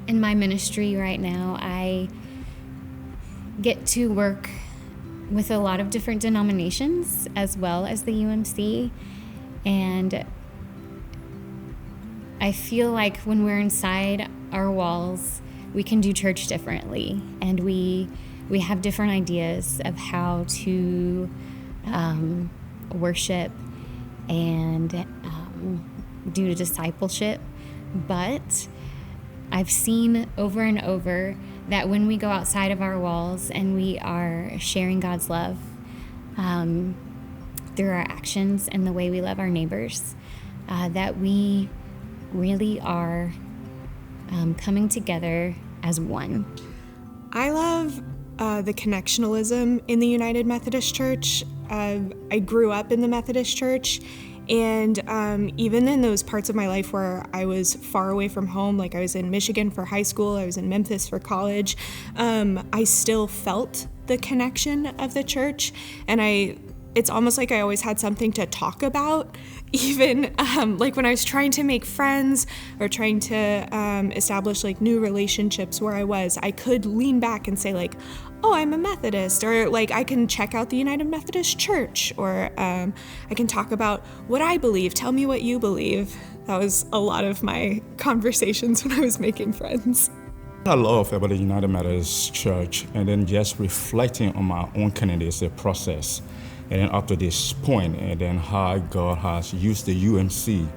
In my ministry right now, I get to work with a lot of different denominations as well as the UMC, and I feel like when we're inside our walls, we can do church differently, and we have different ideas of how to worship and do discipleship. But I've seen over and over that when we go outside of our walls and we are sharing God's love through our actions and the way we love our neighbors, that we really are coming together as one. I love the connectionalism in the United Methodist Church. I grew up in the Methodist Church, and even in those parts of my life where I was far away from home, like I was in Michigan for high school, I was in Memphis for college, I still felt the connection of the church, and it's almost like I always had something to talk about, even like when I was trying to make friends or trying to establish like new relationships where I could lean back and say like, oh, I'm a Methodist, or like I can check out the United Methodist Church, or I can talk about what I believe, tell me what you believe. That was a lot of my conversations when I was making friends. I love about the United Methodist Church, and then just reflecting on my own candidacy process, and then up to this point, and then how God has used the UMC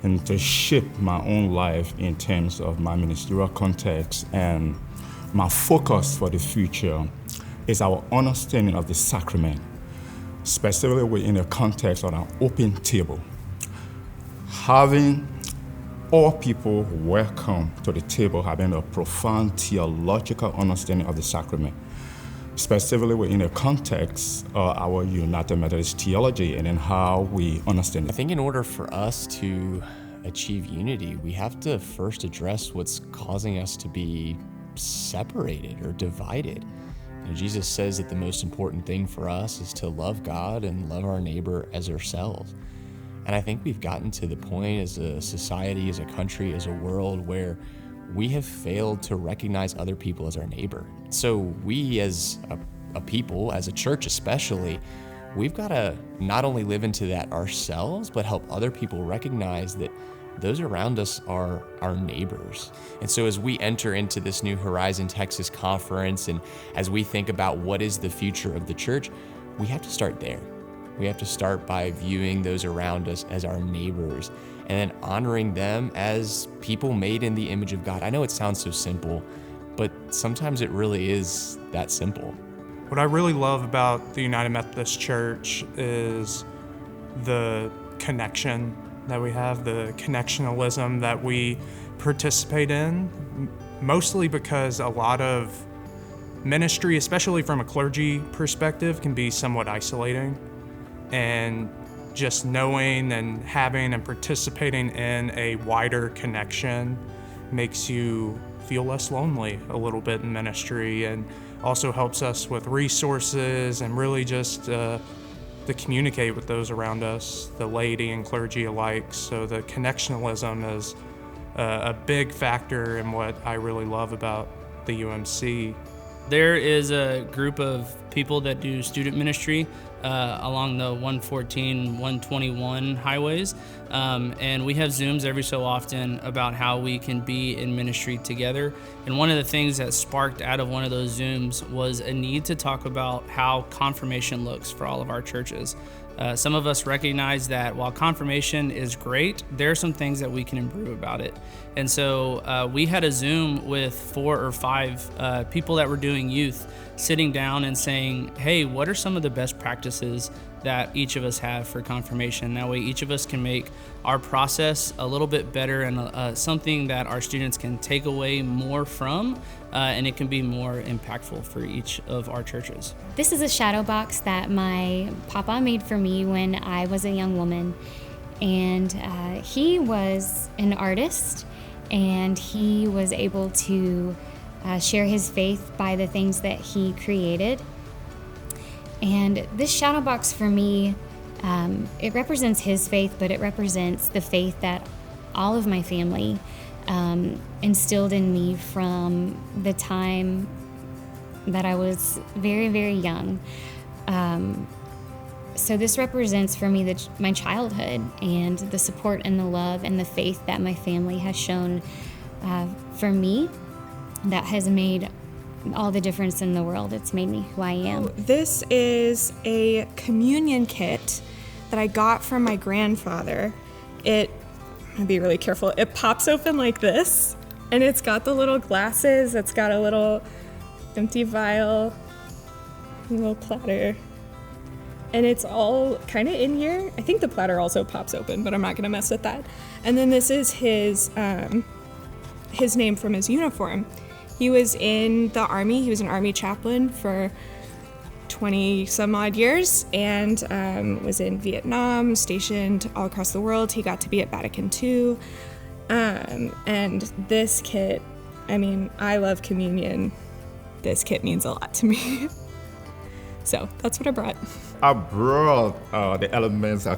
and to shape my own life in terms of my ministerial context. And my focus for the future is our understanding of the sacrament, specifically within the context of an open table. Having all people welcome to the table, having a profound theological understanding of the sacrament, specifically within the context of our United Methodist theology and then how we understand it. I think in order for us to achieve unity, we have to first address what's causing us to be separated or divided. Jesus says that the most important thing for us is to love God and love our neighbor as ourselves. And I think we've gotten to the point as a society, as a country, as a world where we have failed to recognize other people as our neighbor. So we as a people, as a church especially, we've got to not only live into that ourselves, but help other people recognize that those around us are our neighbors. And so as we enter into this new Horizon Texas conference, and as we think about what is the future of the church, we have to start there. We have to start by viewing those around us as our neighbors and then honoring them as people made in the image of God. I know it sounds so simple, but sometimes it really is that simple. What I really love about the United Methodist Church is the connection that we have, the connectionalism that we participate in, mostly because a lot of ministry, especially from a clergy perspective, can be somewhat isolating. And just knowing and having and participating in a wider connection makes you feel less lonely a little bit in ministry, and also helps us with resources and really just to communicate with those around us, the laity and clergy alike. So the connectionalism is a big factor in what I really love about the UMC. There is a group of people that do student ministry along the 114, 121 highways. And we have Zooms every so often about how we can be in ministry together. And one of the things that sparked out of one of those Zooms was a need to talk about how confirmation looks for all of our churches. Some of us recognize that while confirmation is great, there are some things that we can improve about it. And so we had a Zoom with 4 or 5 people that were doing youth, sitting down and saying, hey, what are some of the best practices that each of us have for confirmation? That way each of us can make our process a little bit better and something that our students can take away more from, and it can be more impactful for each of our churches. This is a shadow box that my papa made for me when I was a young woman. And he was an artist, and he was able to share his faith by the things that he created. And this shadow box for me, it represents his faith, but it represents the faith that all of my family instilled in me from the time that I was very, very young. So this represents for me my childhood and the support and the love and the faith that my family has shown for me that has made all the difference in the world. It's made me who I am. This is a communion kit that I got from my grandfather. I'm gonna be really careful. It pops open like this, and it's got the little glasses. It's got a little empty vial, a little platter. And it's all kind of in here. I think the platter also pops open, but I'm not gonna mess with that. And then this is his name from his uniform. He was in the Army. He was an Army chaplain for 20 some odd years and was in Vietnam, stationed all across the world. He got to be at Vatican II. And this kit, I mean, I love communion. This kit means a lot to me. So that's what I brought. I brought the elements. I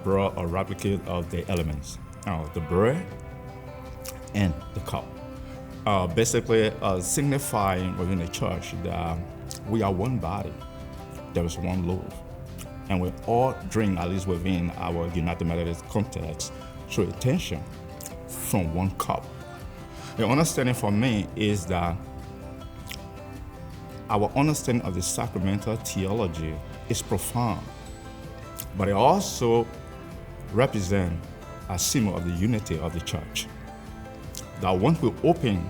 brought a replicate of the elements, the bread and the cup. Basically signifying within the church that we are one body. There is one loaf, and we all drink, at least within our United Methodist context, through attention from one cup. The understanding for me is that our understanding of the sacramental theology is profound, but it also represents a symbol of the unity of the church. That once we open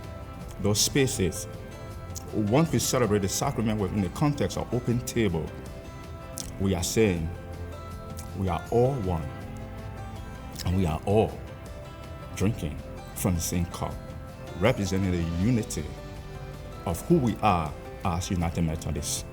those spaces, once we celebrate the sacrament within the context of open table, we are saying we are all one, and we are all drinking from the same cup, representing the unity of who we are as United Methodists.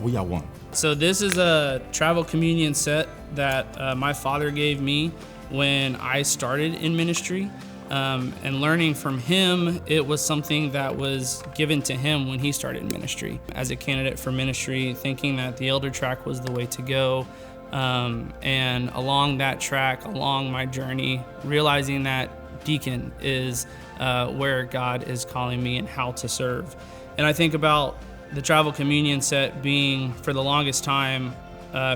We are one. So this is a travel communion set that my father gave me when I started in ministry. And learning from him, it was something that was given to him when he started ministry. As a candidate for ministry, thinking that the elder track was the way to go. And along that track, along my journey, realizing that deacon is where God is calling me and how to serve. And I think about the travel communion set being, for the longest time,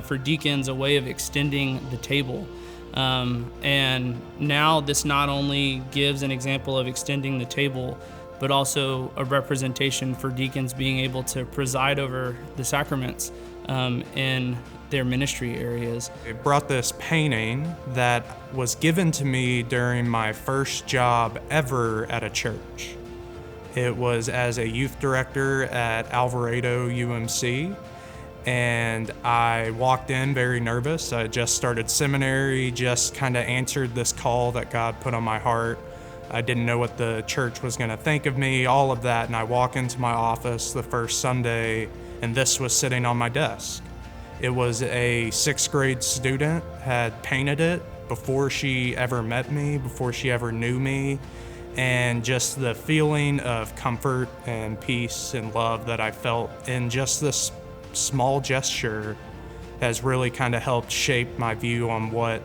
for deacons, a way of extending the table. And now this not only gives an example of extending the table, but also a representation for deacons being able to preside over the sacraments in their ministry areas. It brought this painting that was given to me during my first job ever at a church. It was as a youth director at Alvarado UMC. And I walked in very nervous. I just started seminary, just kind of answered this call that God put on my heart. I didn't know what the church was going to think of me, all of that. And I walk into my office the first Sunday, and this was sitting on my desk. It was a 6th grade student, had painted it before she ever met me, before she ever knew me. And just the feeling of comfort and peace and love that I felt in just this small gesture has really kind of helped shape my view on what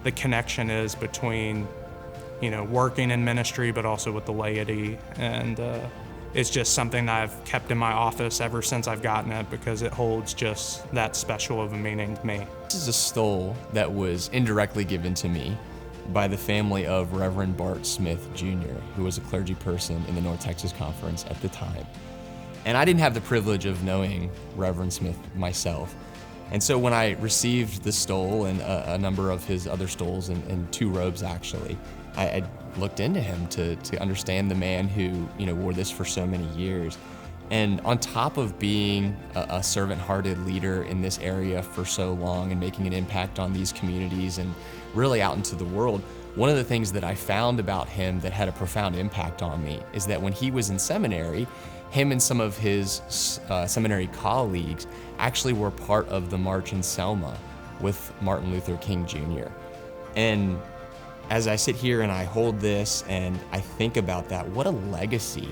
the connection is between, working in ministry, but also with the laity. And it's just something that I've kept in my office ever since I've gotten it, because it holds just that special of a meaning to me. This is a stole that was indirectly given to me by the family of Reverend Bart Smith Jr., who was a clergy person in the North Texas Conference at the time. And I didn't have the privilege of knowing Reverend Smith myself. And so when I received the stole and a number of his other stoles and 2 robes actually, I looked into him to understand the man who wore this for so many years. And on top of being a servant-hearted leader in this area for so long and making an impact on these communities and really out into the world, one of the things that I found about him that had a profound impact on me is that when he was in seminary, him and some of his seminary colleagues actually were part of the March in Selma with Martin Luther King Jr. And as I sit here and I hold this and I think about that, what a legacy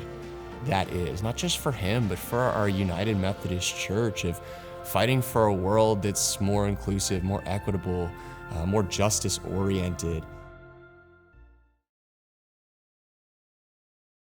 that is, not just for him, but for our United Methodist Church, of fighting for a world that's more inclusive, more equitable, more justice-oriented.